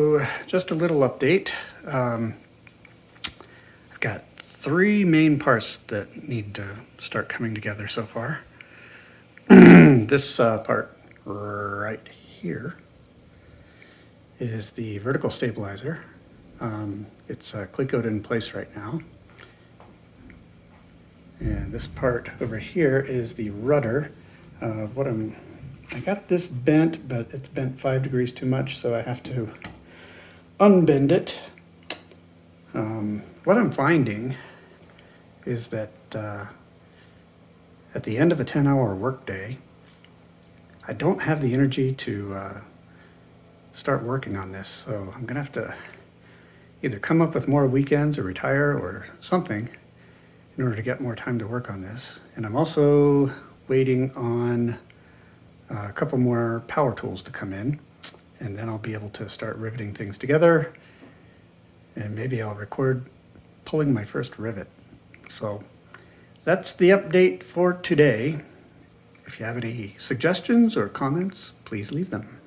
So just a little update. I've got 3 main parts that need to start coming together so far. This part right here is the vertical stabilizer. It's clecoed in place right now. And this part over here is the rudder. I got this bent, but it's bent 5 degrees too much, so I have to unbend it. What I'm finding is that at the end of a 10-hour workday, I don't have the energy to start working on this, so I'm gonna have to either come up with more weekends or retire or something in order to get more time to work on this. And I'm also waiting on a couple more power tools to come in, and then I'll be able to start riveting things together, and maybe I'll record pulling my first rivet. So that's the update for today. If you have any suggestions or comments, please leave them.